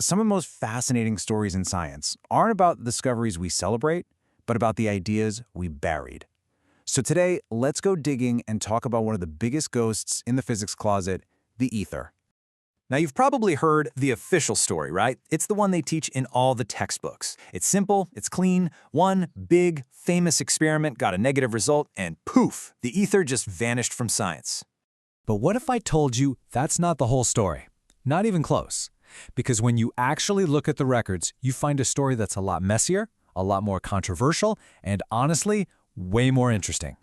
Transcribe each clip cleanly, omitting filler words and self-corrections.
Some of the most fascinating stories in science aren't about the discoveries we celebrate, but about the ideas we buried. So today, let's go digging and talk about one of the biggest ghosts in the physics closet, the ether. Now, you've probably heard the official story, right? It's the one they teach in all the textbooks. It's simple, it's clean, one big, famous experiment got a negative result, and poof, the ether just vanished from science. But what if I told you that's not the whole story? Not even close. Because when you actually look at the records, you find a story that's a lot messier, a lot more controversial, and honestly, way more interesting.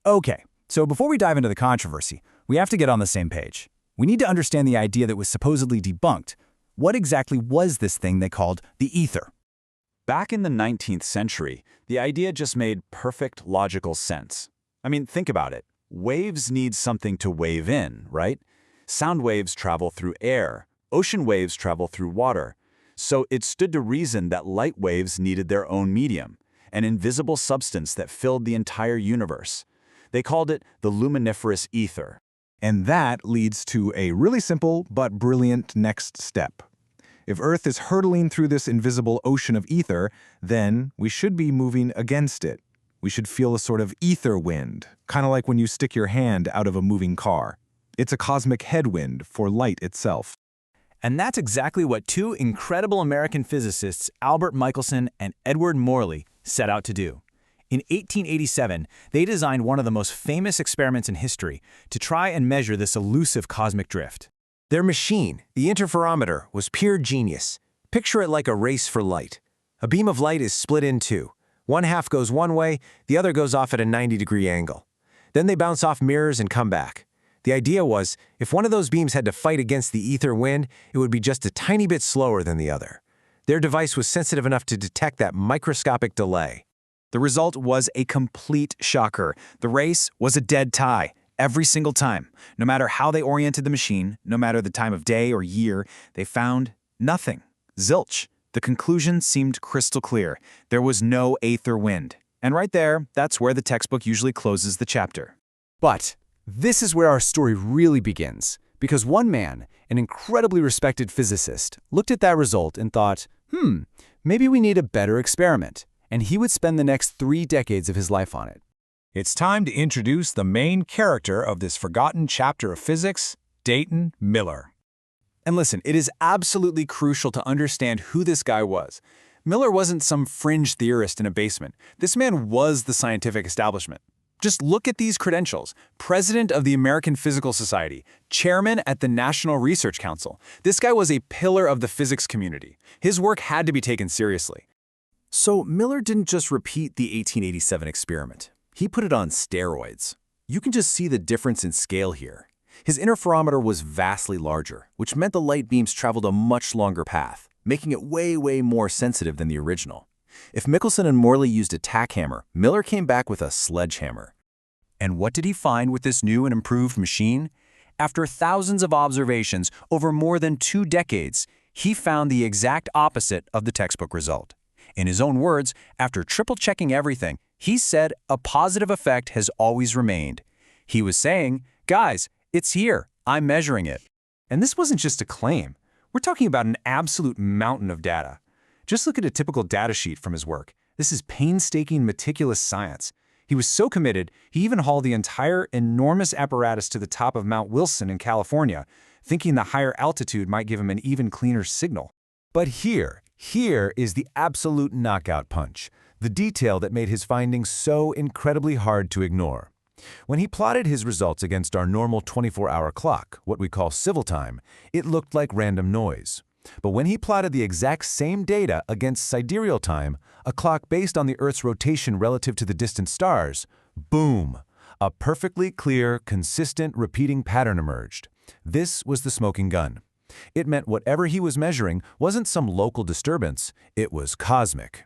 Okay, so before we dive into the controversy, we have to get on the same page. We need to understand the idea that was supposedly debunked. What exactly was this thing they called the ether? Back in the 19th century, the idea just made perfect logical sense. I mean, think about it. Waves need something to wave in, right? Sound waves travel through air. Ocean waves travel through water. So it stood to reason that light waves needed their own medium, an invisible substance that filled the entire universe. They called it the luminiferous ether. And that leads to a really simple but brilliant next step. If Earth is hurtling through this invisible ocean of ether, then we should be moving against it. We should feel a sort of ether wind, kind of like when you stick your hand out of a moving car. It's a cosmic headwind for light itself. And that's exactly what two incredible American physicists, Albert Michelson and Edward Morley, set out to do. In 1887, they designed one of the most famous experiments in history to try and measure this elusive cosmic drift. Their machine, the interferometer, was pure genius. Picture it like a race for light. A beam of light is split in two. One half goes one way, the other goes off at a 90-degree angle. Then they bounce off mirrors and come back. The idea was, if one of those beams had to fight against the ether wind, it would be just a tiny bit slower than the other. Their device was sensitive enough to detect that microscopic delay. The result was a complete shocker. The race was a dead tie, every single time. No matter how they oriented the machine, no matter the time of day or year, they found nothing. Zilch. The conclusion seemed crystal clear. There was no aether wind. And right there, that's where the textbook usually closes the chapter. But this is where our story really begins, because one man, an incredibly respected physicist, looked at that result and thought, maybe we need a better experiment. And he would spend the next 3 decades of his life on it. It's time to introduce the main character of this forgotten chapter of physics, Dayton Miller. And listen, it is absolutely crucial to understand who this guy was. Miller wasn't some fringe theorist in a basement. This man was the scientific establishment. Just look at these credentials. President of the American Physical Society, chairman at the National Research Council. This guy was a pillar of the physics community. His work had to be taken seriously. So Miller didn't just repeat the 1887 experiment. He put it on steroids. You can just see the difference in scale here. His interferometer was vastly larger, which meant the light beams traveled a much longer path, making it way more sensitive than the original. If Michelson and Morley used a tack hammer, Miller came back with a sledgehammer. And what did he find with this new and improved machine? After thousands of observations over more than 2 decades, he found the exact opposite of the textbook result. In his own words, after triple-checking everything, he said a positive effect has always remained. He was saying, guys, it's here, I'm measuring it. And this wasn't just a claim. We're talking about an absolute mountain of data. Just look at a typical data sheet from his work. This is painstaking, meticulous science. He was so committed, he even hauled the entire enormous apparatus to the top of Mount Wilson in California, thinking the higher altitude might give him an even cleaner signal. But here is the absolute knockout punch, the detail that made his findings so incredibly hard to ignore. When he plotted his results against our normal 24-hour clock, what we call civil time, it looked like random noise. But when he plotted the exact same data against sidereal time, a clock based on the Earth's rotation relative to the distant stars, boom! A perfectly clear, consistent, repeating pattern emerged. This was the smoking gun. It meant whatever he was measuring wasn't some local disturbance, it was cosmic.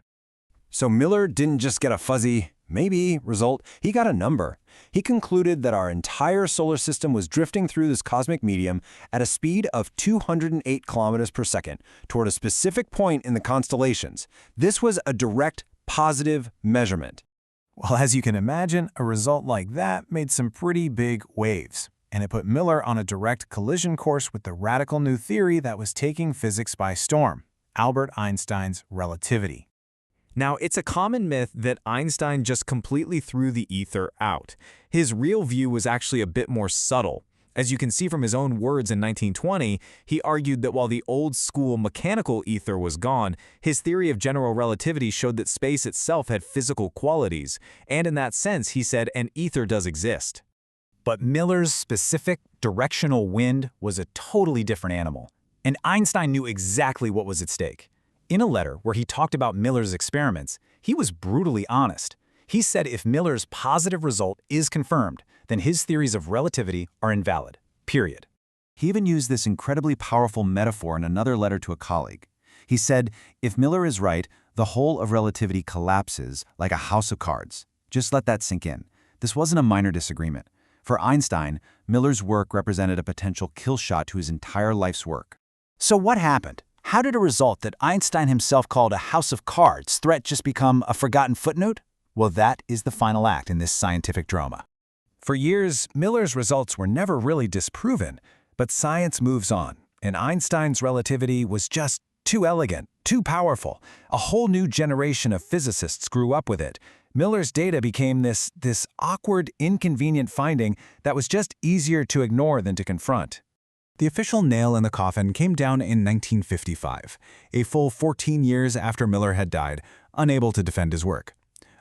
So Miller didn't just get a fuzzy, maybe, result, he got a number. He concluded that our entire solar system was drifting through this cosmic medium at a speed of 208 kilometers per second toward a specific point in the constellations. This was a direct, positive measurement. Well, as you can imagine, a result like that made some pretty big waves. and it put Miller on a direct collision course with the radical new theory that was taking physics by storm, Albert Einstein's relativity. Now, it's a common myth that Einstein just completely threw the ether out. His real view was actually a bit more subtle. As you can see from his own words in 1920, he argued that while the old-school mechanical ether was gone, his theory of general relativity showed that space itself had physical qualities, and in that sense, he said an ether does exist. But Miller's specific directional wind was a totally different animal, and Einstein knew exactly what was at stake. In a letter where he talked about Miller's experiments, he was brutally honest. He said if Miller's positive result is confirmed, then his theories of relativity are invalid, period. He even used this incredibly powerful metaphor in another letter to a colleague. He said, if Miller is right, the whole of relativity collapses like a house of cards. Just let that sink in. This wasn't a minor disagreement. For Einstein, Miller's work represented a potential kill shot to his entire life's work. So what happened? How did a result that Einstein himself called a house of cards threat just become a forgotten footnote? Well, that is the final act in this scientific drama. For years, Miller's results were never really disproven, but science moves on, and Einstein's relativity was just too elegant, too powerful. A whole new generation of physicists grew up with it. Miller's data became this awkward, inconvenient finding that was just easier to ignore than to confront. The official nail in the coffin came down in 1955, a full 14 years after Miller had died, unable to defend his work.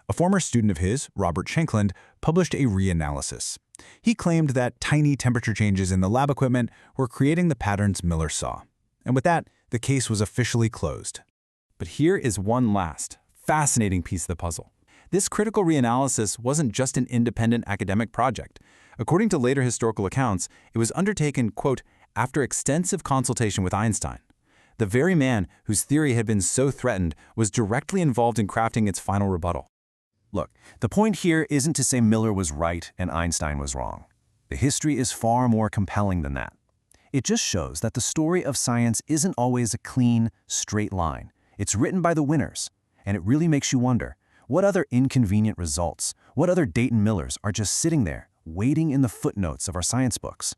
A former student of his, Robert Shankland, published a reanalysis. He claimed that tiny temperature changes in the lab equipment were creating the patterns Miller saw. And with that, the case was officially closed. But here is one last, fascinating piece of the puzzle. This critical reanalysis wasn't just an independent academic project. According to later historical accounts, it was undertaken, quote, after extensive consultation with Einstein. The very man whose theory had been so threatened was directly involved in crafting its final rebuttal. Look, the point here isn't to say Miller was right and Einstein was wrong. The history is far more compelling than that. It just shows that the story of science isn't always a clean, straight line. It's written by the winners, and it really makes you wonder, what other inconvenient results, what other Dayton Millers are just sitting there, waiting in the footnotes of our science books?